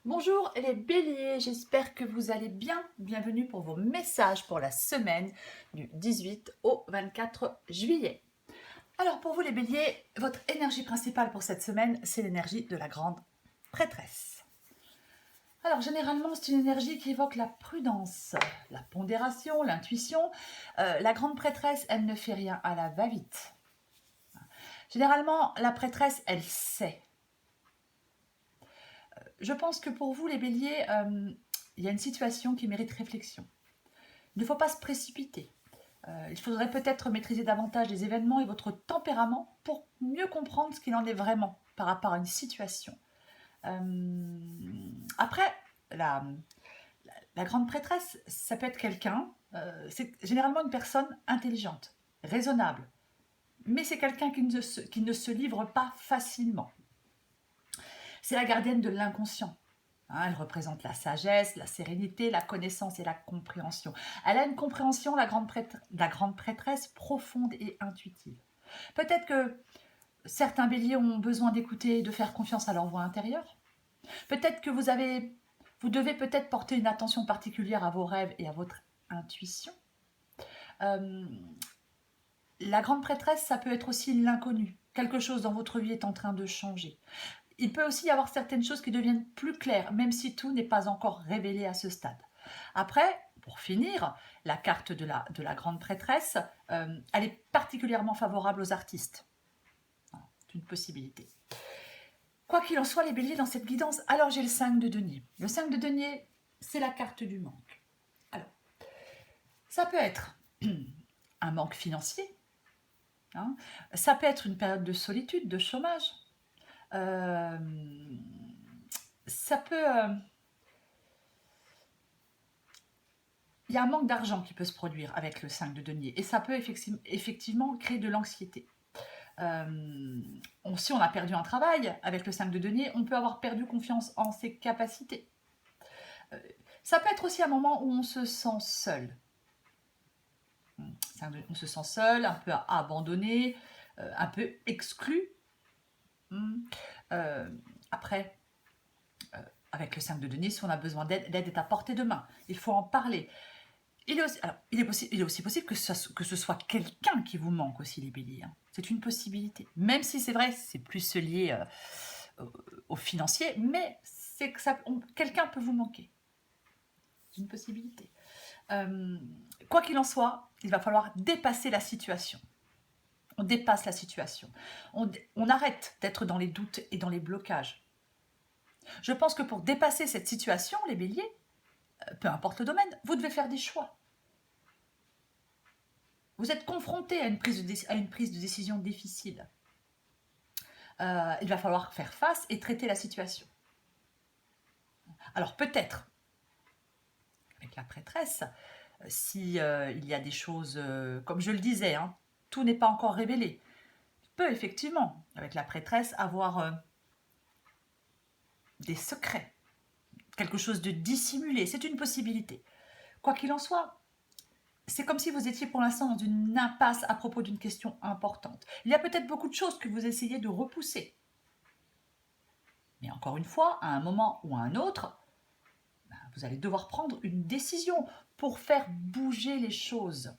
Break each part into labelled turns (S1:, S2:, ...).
S1: Bonjour les béliers, j'espère que vous allez bien. Bienvenue pour vos messages pour la semaine du 18 au 24 juillet. Alors pour vous les béliers, votre énergie principale pour cette semaine, c'est l'énergie de la grande prêtresse. Alors généralement, c'est une énergie qui évoque la prudence, la pondération, l'intuition. La grande prêtresse, elle ne fait rien à la va-vite. Généralement, la prêtresse, elle sait. Je pense que pour vous, les béliers, il y a une situation qui mérite réflexion. Il ne faut pas se précipiter. Il faudrait peut-être maîtriser davantage les événements et votre tempérament pour mieux comprendre ce qu'il en est vraiment par rapport à une situation. Après, la grande prêtresse, ça peut être quelqu'un, c'est généralement une personne intelligente, raisonnable, mais c'est quelqu'un qui ne se livre pas facilement. C'est la gardienne de l'inconscient. Elle représente la sagesse, la sérénité, la connaissance et la compréhension. Elle a une compréhension, la grande prêtresse, profonde et intuitive. Peut-être que certains béliers ont besoin d'écouter et de faire confiance à leur voix intérieure. Peut-être que vous devez peut-être porter une attention particulière à vos rêves et à votre intuition. La grande prêtresse, ça peut être aussi l'inconnu. Quelque chose dans votre vie est en train de changer. Il peut aussi y avoir certaines choses qui deviennent plus claires, même si tout n'est pas encore révélé à ce stade. Après, pour finir, la carte de la grande prêtresse, elle est particulièrement favorable aux artistes. C'est une possibilité. Quoi qu'il en soit, les béliers dans cette guidance, alors j'ai le 5 de denier. Le 5 de denier, c'est la carte du manque. Alors, ça peut être un manque financier, ça peut être une période de solitude, de chômage, ça peut... il y a un manque d'argent qui peut se produire avec le 5 de denier et ça peut effectivement créer de l'anxiété. Si on a perdu un travail avec le 5 de denier, on peut avoir perdu confiance en ses capacités. Ça peut être aussi un moment où on se sent seul. On se sent seul, un peu abandonné, un peu exclu. Après, avec le 5 de denier, si on a besoin d'aide, l'aide est à portée de main. Il faut en parler. Il est aussi possible que ce soit quelqu'un qui vous manque aussi, les béliers. C'est une possibilité. Même si c'est vrai, c'est plus lié au financier, mais c'est que quelqu'un peut vous manquer. C'est une possibilité. Quoi qu'il en soit, il va falloir dépasser la situation. On dépasse la situation. On arrête d'être dans les doutes et dans les blocages. Je pense que pour dépasser cette situation, les béliers, peu importe le domaine, vous devez faire des choix. Vous êtes confronté à une prise de décision difficile. Il va falloir faire face et traiter la situation. Alors peut-être, avec la prêtresse, si il y a des choses, comme je le disais, tout n'est pas encore révélé. Il peut effectivement, avec la prêtresse, avoir des secrets, quelque chose de dissimulé. C'est une possibilité. Quoi qu'il en soit, c'est comme si vous étiez pour l'instant dans une impasse à propos d'une question importante. Il y a peut-être beaucoup de choses que vous essayez de repousser. Mais encore une fois, à un moment ou à un autre, vous allez devoir prendre une décision pour faire bouger les choses.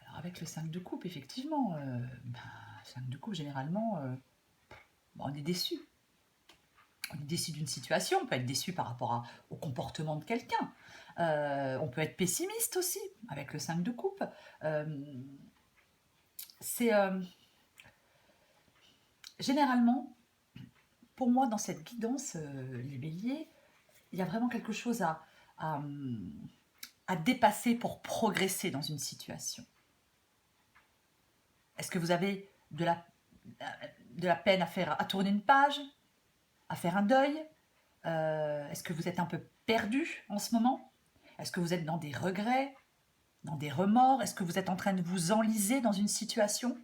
S1: Alors avec le 5 de coupe, effectivement, 5 de coupe, généralement, on est déçu. On est déçu d'une situation, on peut être déçu par rapport au comportement de quelqu'un. On peut être pessimiste aussi avec le 5 de coupe. C'est généralement, pour moi, dans cette guidance, les béliers, il y a vraiment quelque chose à dépasser pour progresser dans une situation. Est-ce que vous avez de la peine à tourner une page, à faire un deuil? Est-ce que vous êtes un peu perdu en ce moment? Est-ce que vous êtes dans des regrets, dans des remords? Est-ce que vous êtes en train de vous enliser dans une situation?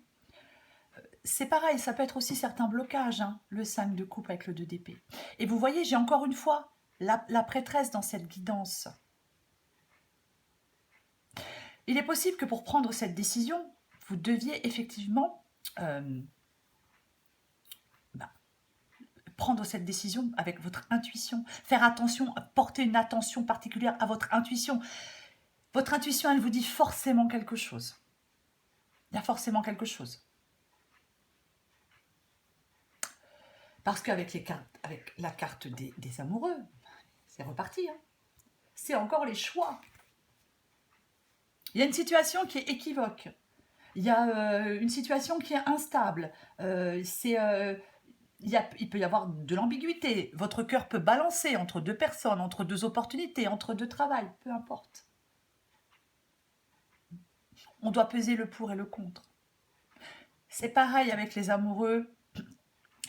S1: C'est pareil, ça peut être aussi certains blocages, le 5 de coupe avec le 2 d'épée. Et vous voyez, j'ai encore une fois la prêtresse dans cette guidance. Il est possible que pour prendre cette décision, vous deviez effectivement prendre cette décision avec votre intuition. Faire attention, porter une attention particulière à votre intuition. Votre intuition, elle vous dit forcément quelque chose. Il y a forcément quelque chose. Parce qu'avec avec la carte des amoureux, c'est reparti. Hein. C'est encore les choix. Il y a une situation qui est équivoque. Il y a une situation qui est instable. Il peut y avoir de l'ambiguïté. Votre cœur peut balancer entre deux personnes, entre deux opportunités, entre deux travails, peu importe. On doit peser le pour et le contre. C'est pareil avec les amoureux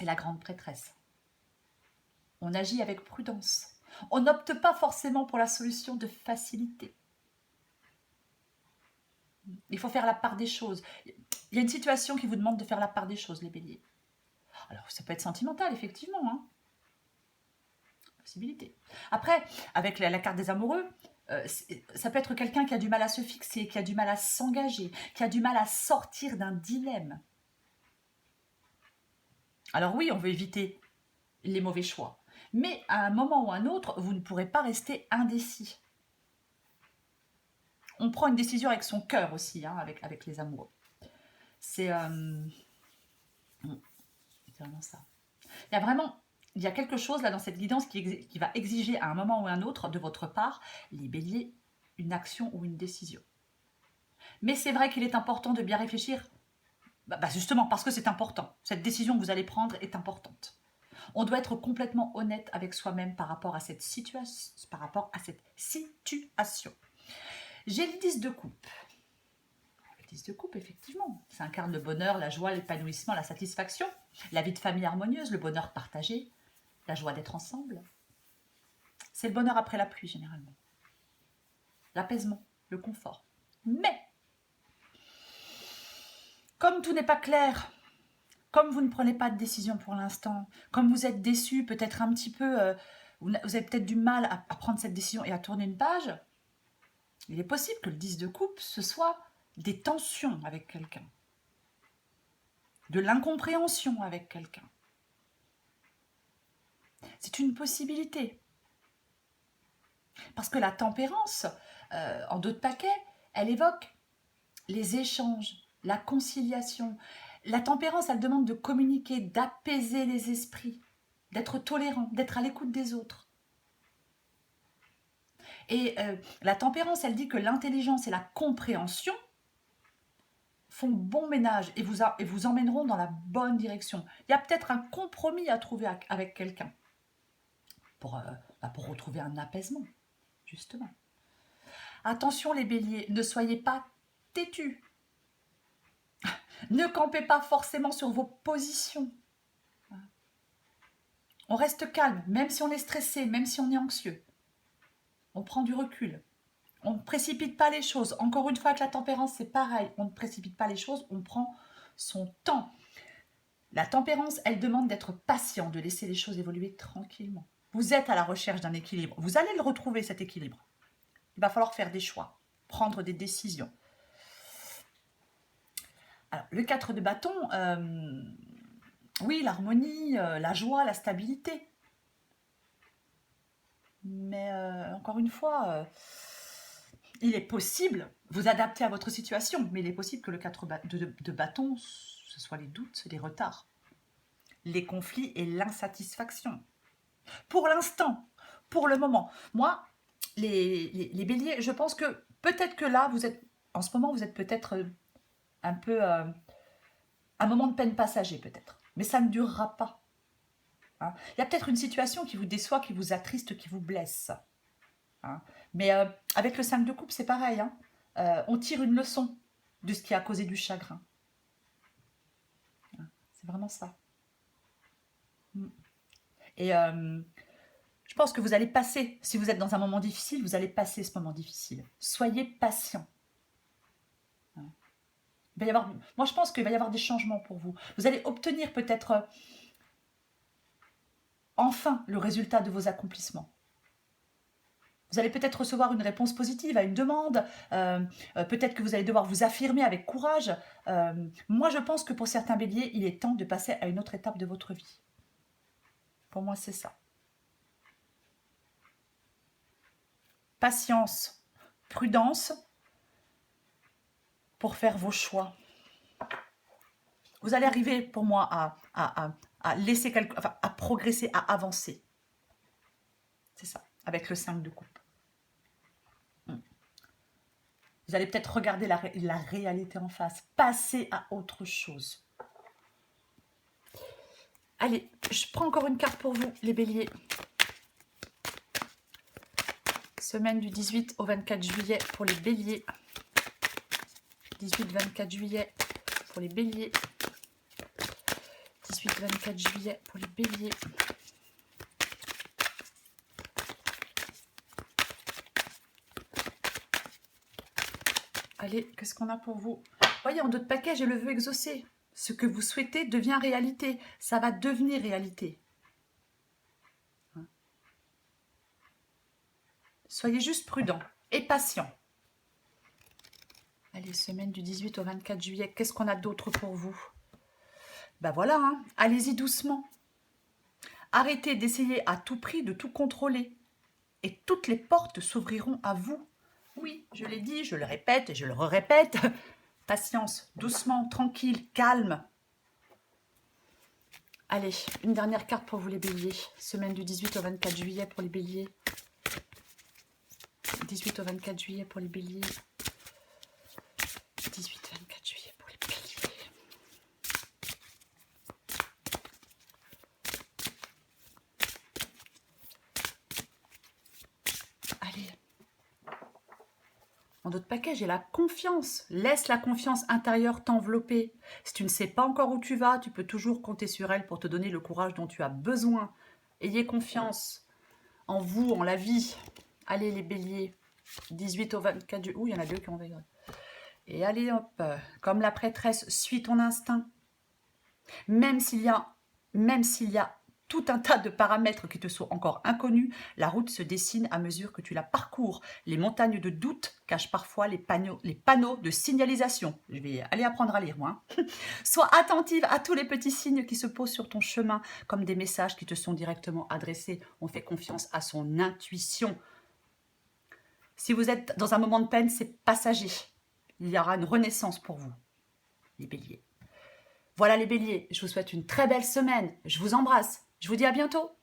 S1: et la grande prêtresse. On agit avec prudence. On n'opte pas forcément pour la solution de facilité. Il faut faire la part des choses. Il y a une situation qui vous demande de faire la part des choses, les béliers. Alors, ça peut être sentimental, effectivement. Hein. Possibilité. Après, avec la carte des amoureux, ça peut être quelqu'un qui a du mal à se fixer, qui a du mal à s'engager, qui a du mal à sortir d'un dilemme. Alors oui, on veut éviter les mauvais choix. Mais à un moment ou un autre, vous ne pourrez pas rester indécis. On prend une décision avec son cœur aussi, hein, avec les amoureux. C'est vraiment ça. Il y a quelque chose là dans cette guidance qui va exiger à un moment ou un autre de votre part, les béliers, une action ou une décision. Mais c'est vrai qu'il est important de bien réfléchir, justement parce que c'est important. Cette décision que vous allez prendre est importante. On doit être complètement honnête avec soi-même par rapport à cette situation. J'ai le 10 de coupe. Le 10 de coupe, effectivement, ça incarne le bonheur, la joie, l'épanouissement, la satisfaction, la vie de famille harmonieuse, le bonheur partagé, la joie d'être ensemble. C'est le bonheur après la pluie, généralement. L'apaisement, le confort. Mais, comme tout n'est pas clair, comme vous ne prenez pas de décision pour l'instant, comme vous êtes déçu, peut-être un petit peu, vous avez peut-être du mal à prendre cette décision et à tourner une page, il est possible que le 10 de coupe, ce soit des tensions avec quelqu'un, de l'incompréhension avec quelqu'un. C'est une possibilité. Parce que la tempérance, en d'autres paquets, elle évoque les échanges, la conciliation. La tempérance, elle demande de communiquer, d'apaiser les esprits, d'être tolérant, d'être à l'écoute des autres. Et la tempérance, elle dit que l'intelligence et la compréhension font bon ménage et vous emmèneront dans la bonne direction. Il y a peut-être un compromis à trouver avec quelqu'un pour retrouver un apaisement, justement. Attention les béliers, ne soyez pas têtus. Ne campez pas forcément sur vos positions. On reste calme, même si on est stressé, même si on est anxieux. On prend du recul. On ne précipite pas les choses. Encore une fois, avec la tempérance, c'est pareil. On ne précipite pas les choses, on prend son temps. La tempérance, elle demande d'être patient, de laisser les choses évoluer tranquillement. Vous êtes à la recherche d'un équilibre. Vous allez le retrouver, cet équilibre. Il va falloir faire des choix, prendre des décisions. Alors, le 4 de bâton, oui, l'harmonie, la joie, la stabilité. Mais encore une fois, il est possible, vous adapter à votre situation, mais il est possible que le 4 de bâton, ce soit les doutes, les retards, les conflits et l'insatisfaction. Pour l'instant, pour le moment. Moi, les béliers, je pense que peut-être que là, en ce moment, vous êtes peut-être un peu un moment de peine passager, peut-être. Mais ça ne durera pas. Hein. Il y a peut-être une situation qui vous déçoit, qui vous attriste, qui vous blesse. Hein. Mais avec le 5 de coupe, c'est pareil. Hein. On tire une leçon de ce qui a causé du chagrin. Hein. C'est vraiment ça. Et je pense que vous allez passer, si vous êtes dans un moment difficile, vous allez passer ce moment difficile. Soyez patient. Hein. Il va y avoir, moi, je pense qu'il va y avoir des changements pour vous. Vous allez obtenir peut-être enfin le résultat de vos accomplissements. Vous allez peut-être recevoir une réponse positive à une demande. Peut-être que vous allez devoir vous affirmer avec courage. Moi, je pense que pour certains béliers, il est temps de passer à une autre étape de votre vie. Pour moi, c'est ça. Patience, prudence pour faire vos choix. Vous allez arriver, pour moi, à laisser enfin, à progresser, à avancer. C'est ça, avec le 5 de coupe. Vous allez peut-être regarder la réalité en face, passer à autre chose. Allez, je prends encore une carte pour vous, les béliers. Semaine du 18 au 24 juillet pour les béliers. 18-24 juillet pour les béliers. 18-24 juillet pour les béliers. Allez, qu'est-ce qu'on a pour vous? Voyez, en d'autres paquets, j'ai le vœu exaucé. Ce que vous souhaitez devient réalité. Ça va devenir réalité. Soyez juste prudents et patients. Allez, semaine du 18 au 24 juillet, qu'est-ce qu'on a d'autre pour vous? Ben voilà, hein, allez-y doucement. Arrêtez d'essayer à tout prix de tout contrôler. Et toutes les portes s'ouvriront à vous. Oui, je l'ai dit, je le répète et je le répète. Patience, doucement, tranquille, calme. Allez, une dernière carte pour vous les béliers. Semaine du 18 au 24 juillet pour les béliers. 18 au 24 juillet pour les béliers. 18-24 juillet pour les béliers. Allez. En d'autres paquets, j'ai la confiance. Laisse la confiance intérieure t'envelopper. Si tu ne sais pas encore où tu vas, tu peux toujours compter sur elle pour te donner le courage dont tu as besoin. Ayez confiance en vous, en la vie. Allez les béliers. 18 au 24 juillet. Ouh, il y en a deux qui ont vécu. Et allez hop, comme la prêtresse, suis ton instinct. Même s'il y a tout un tas de paramètres qui te sont encore inconnus, la route se dessine à mesure que tu la parcours. Les montagnes de doute cachent parfois les panneaux de signalisation. Je vais aller apprendre à lire, moi. Sois attentive à tous les petits signes qui se posent sur ton chemin, comme des messages qui te sont directement adressés. On fait confiance à son intuition. Si vous êtes dans un moment de peine, c'est passager. Il y aura une renaissance pour vous, les béliers. Voilà les béliers, je vous souhaite une très belle semaine. Je vous embrasse. Je vous dis à bientôt.